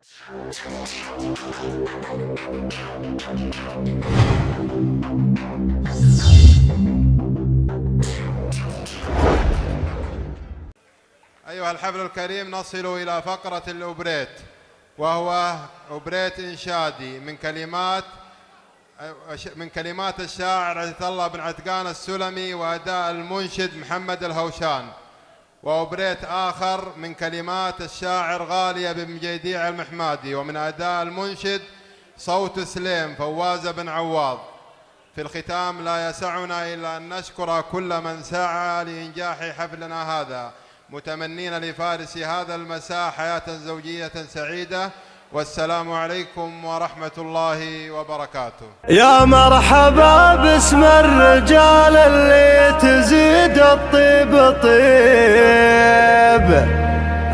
أيها الحفل الكريم، نصل إلى فقرة الأوبريت، وهو أوبريت إنشادي من كلمات الشاعر عزت الله بن عتقان السلمي وأداء المنشد محمد الهوشان، وأوبريت آخر من كلمات الشاعر غالية بن جيديع المحمادي، ومن أداء المنشد صوت سليم فواز بن عواض. في الختام لا يسعنا إلا أن نشكر كل من سعى لإنجاح حفلنا هذا، متمنين لفارس هذا المساء حياة زوجية سعيدة، والسلام عليكم ورحمة الله وبركاته. يا مرحبا باسم الرجال اللي تزيد الطيب طيب،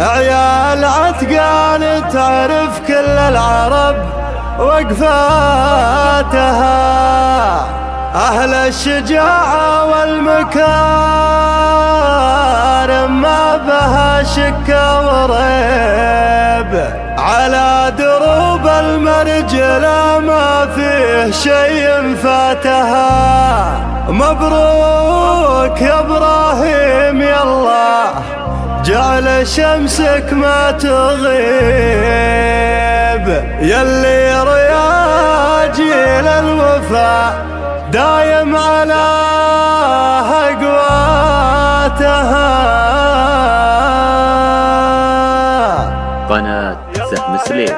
عيال عتقان تعرف كل العرب وقفاتها، أهل الشجاعة والمكارم ما بها شك وريب، على دروب المرجلة ما فيه شيء فاتها. مبروك يا إبراهيم، يالله جعل شمسك ما تغيب، يلي رياجيل الوفا دايم على هقواتها. قناة سهم سليم.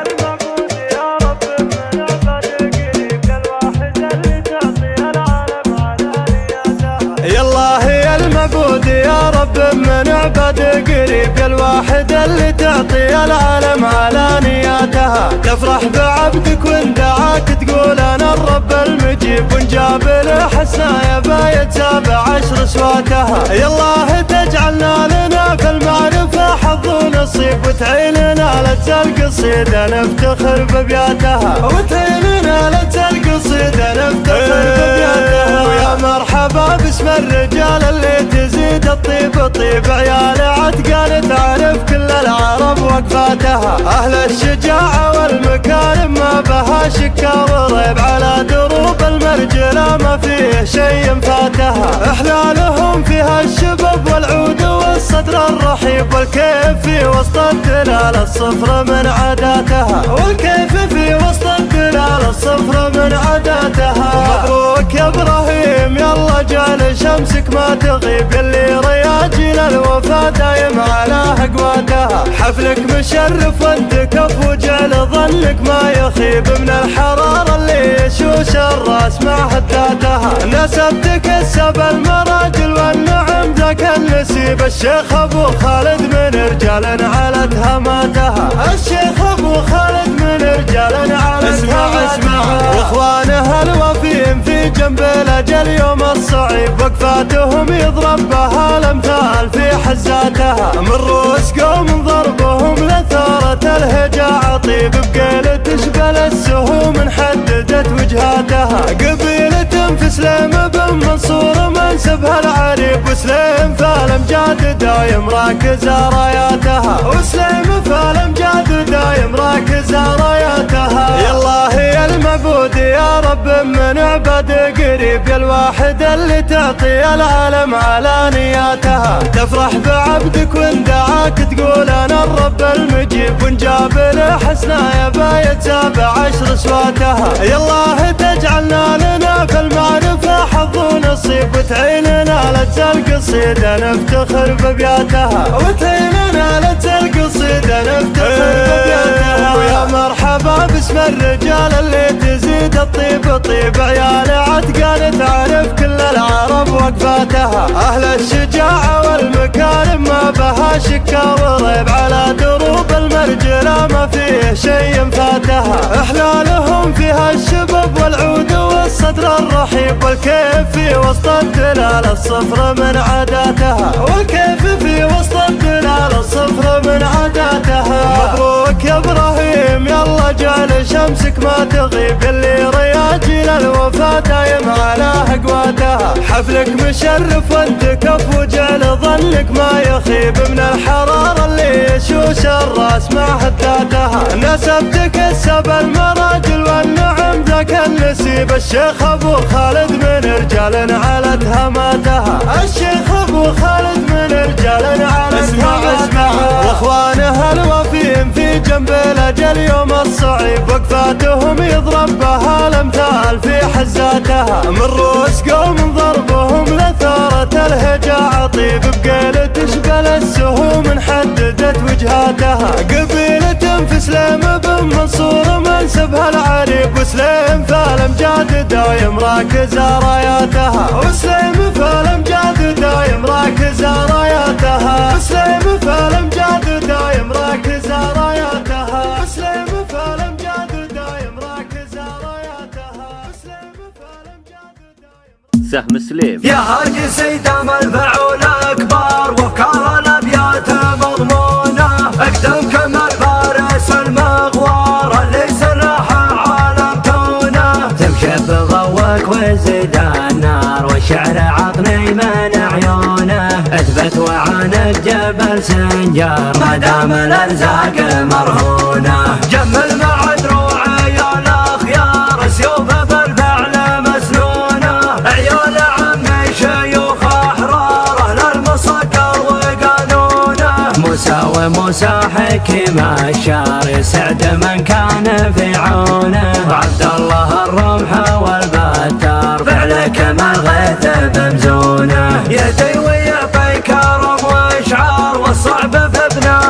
يالله يا المعبود يا رب من عبد قريب، يا الواحد اللي تعطي العالم على نياتها. تفرح بعبدك وان دعاك تقول انا الرب المجيب، وان جاب له حسنايا بايت 17 سواتها. يالله تجعلنا لنا في المعرفة حظ ونصيب، وتعيننا لجل قصيدة نفتخر ببياتها، وتعيننا لجل قصيدة نفتخر ببياتها. ويا مرحبا باسم الرجال اللي تزيد الطيب طيب، عيال عتقان تعرف كل العرب وقفاتها، أهل الشجاعة والمكارم ما بها شك وريب، على دروب المرجلة ما فيه شيء فاتها. إحلالهم فيها الشباب والعود والصدر الرحيب، والكيف في وسط الدلال الصفر من عاداتها، والكيف في وسط الدلال الصفر من عاداتها. مبروك يا إبراهيم، يلا جعل شمسك ما تغيب، يلي رياجيل الوفا دايم على هقواتها. حفلك مشرف وانت كف، وجعل ظنك ما يخيب، من الحرارة اللي يشوش الراس مع هداتها. نسبتك السب المراجل والنعم ذاك النسيب، الشيخ ابو خالد من رجال علت هاماتها، الشيخ ابو خالد من رجال علت هاماتها. واخوانها الوفيين في جنب الاجل يوم الصعيب، وقفاتهم يضرب بها الامثال في حزاتها. من رؤوس قوم ضربهم لثارة الهجاء طيب، بقيلة تشبل السهوم حددت وجهاتها. قبيلة في سليم بن منصور منسبها العريب، وسليم فالامجاد دايم راكزة راياتها، وسليم فالامجاد دايم راكزة راياتها. يالله يا المعبود يا رب من عبد قريب، يا الواحد اللي تعطي العالم على نياتها. تفرح بعبدك وان دعاك تقول انا الرب المجيب، وان جاب له حسنايا بايت 17 سواتها. يالله تجعلنا لنا في المعرفة حظ ونصيب، وتعيننا لجل قصيدة نفتخر ببياتها، وتعيننا لجل قصيدة نفتخر ببياتها. ويا مرحبا باسم الرجال اللي تزيد الطيب طيب، عيال عتقان تعرف كل العرب وقفاتها، أهل الشجاعة والمكارم ما بها شك وريب، على دروب المرجلة ما فيه شيء فاتها. إحلالهم فيها الشباب والعود والصدر الرحيب، والكيف في وسط الدلال الصفر من عاداتها، والكيف في وسط الدلال الصفر من عاداتها. مبروك يا إبراهيم، يلا جعل شمسك ما تغيب، يلي رياجيل الوفا دايم على هقواتها. حياتها. حفلك مشرف وانت كف وجعل ظنك ما يخيب من الحرارة اللي يشوش الراس مع حداتها. نسبتك السب المراجل والنعم ذاك النسيب. الشيخ ابو خالد من رجال علت هاماتها. الشيخ ابو خالد من رجال علت هاماتها. واخوانها الوفيين في جنب الاجل يوم الصعيب وقفاتهم يضرب بها الامثال في حزاتها. من رؤوس قوم ضربهم لثارة الهجاء طيب بقيل تشبل السهوم حددت وجهاتها. قبيلة في سليم بن منصور منسبها العريب. وسليم في الامجاد دايم راكزة راياتها. وسليم في الامجاد دايم راكزة راياتها. وسليم في الامجاد دايم راكزة راياتها. وسليم في الامجاد دايم راكزة راياتها. وسليم في الامجاد دايم. سهم سليم يا هاجي سيدام الفعول اكبر وافكار الابيات مضمونه. اقدم كما الفارس المغوار اللي سلاحه عالم تونه. تمشي بضوك وزيد النار والشعر عطني من عيونه. اثبت وعانق جبل سنجار ما دام الارزاق مرهونه. جمل مع دروعي يا الاخيار سيوف بالفعل مسنونه. عيال عمي شيوخ احرار اهل المصقر وقانونه. موسى وموسى حكيم الشار يسعد من كان في عونه. عبد الله الرمح والبتار فعلك ما الغيث بمزونه. يدي ويعطي كرم واشعار والصعب في ابنه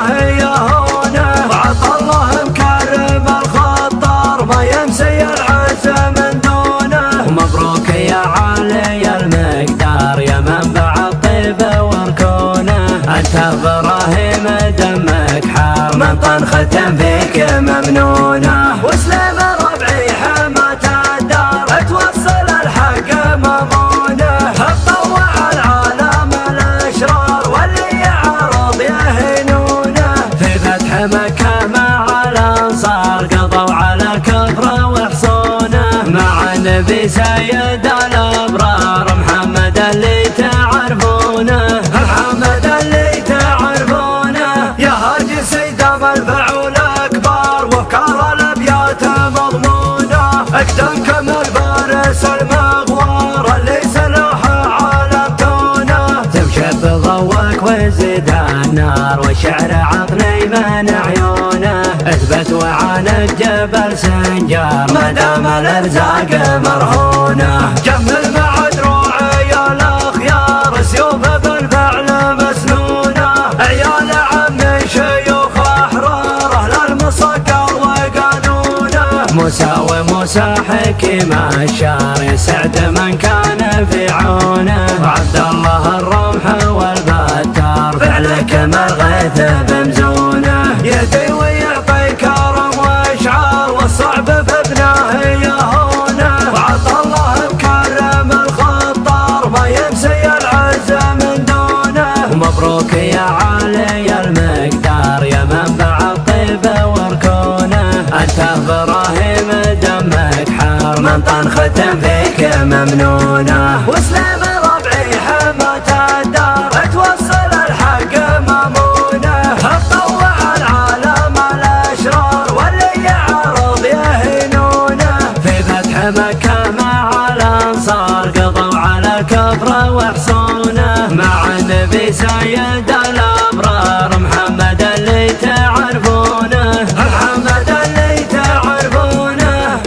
يهونه. وعطى الله مكرم الخطار ما يمسي العز من دونه. مبروك يا علي المقدار يا منبع الطيب وركونه. انت ابراهيم دمك حار من طنخة فيك ممنونه. وسليم ربعي حماة الدار توصل الحق مضمونه. تطوع العالم الاشرار واللي يعرض يهينونه. في فتح مكة مع الانصار قضوا على الكفر وحصونه. مع النبي سيد الابرار محمد اللي تعرفونه. محمد اللي تعرفونه. يا هاجي سيدام الفعول اكبر وافكار الابيات مضمونه. اقدم كما الفارس المغوار اللي سلاحه عالم تونه. تمشي بضوك وزيد النار والشعر عطني من عيونه. اثبت وعانق جبل سنجار ما دام الارزاق مرهونه. جمل مع دروعي يا الاخيار سيوف بالفعل مسنونه. عيال عمي شيوخ احرار اهل المصقر وقانونه. موسى وموسى حكيم الشار يسعد من كان في عونه. عبد الله الرمح والبتار فعلك ما الغيث بمزونه. يدي ويعطي كرم واشعار والصعب في ابنه يهونه. وعطى الله مكرم الخطار ما يمسي العز من دونه. مبروك يا علي المقدار يا منبع الطيب وركونه. انت ابراهيم دمك حار من طنخة فيك ممنونه. وسليم ربعي حماة الدار توصل الحق مامونه. تطوع العالم الاشرار واللي يعرض يهينونه. في فتح مكة مع الانصار قضوا على الكفر وحصونه. مع النبي سيد الابرار محمد اللي تعرفونه. محمد اللي تعرفونه.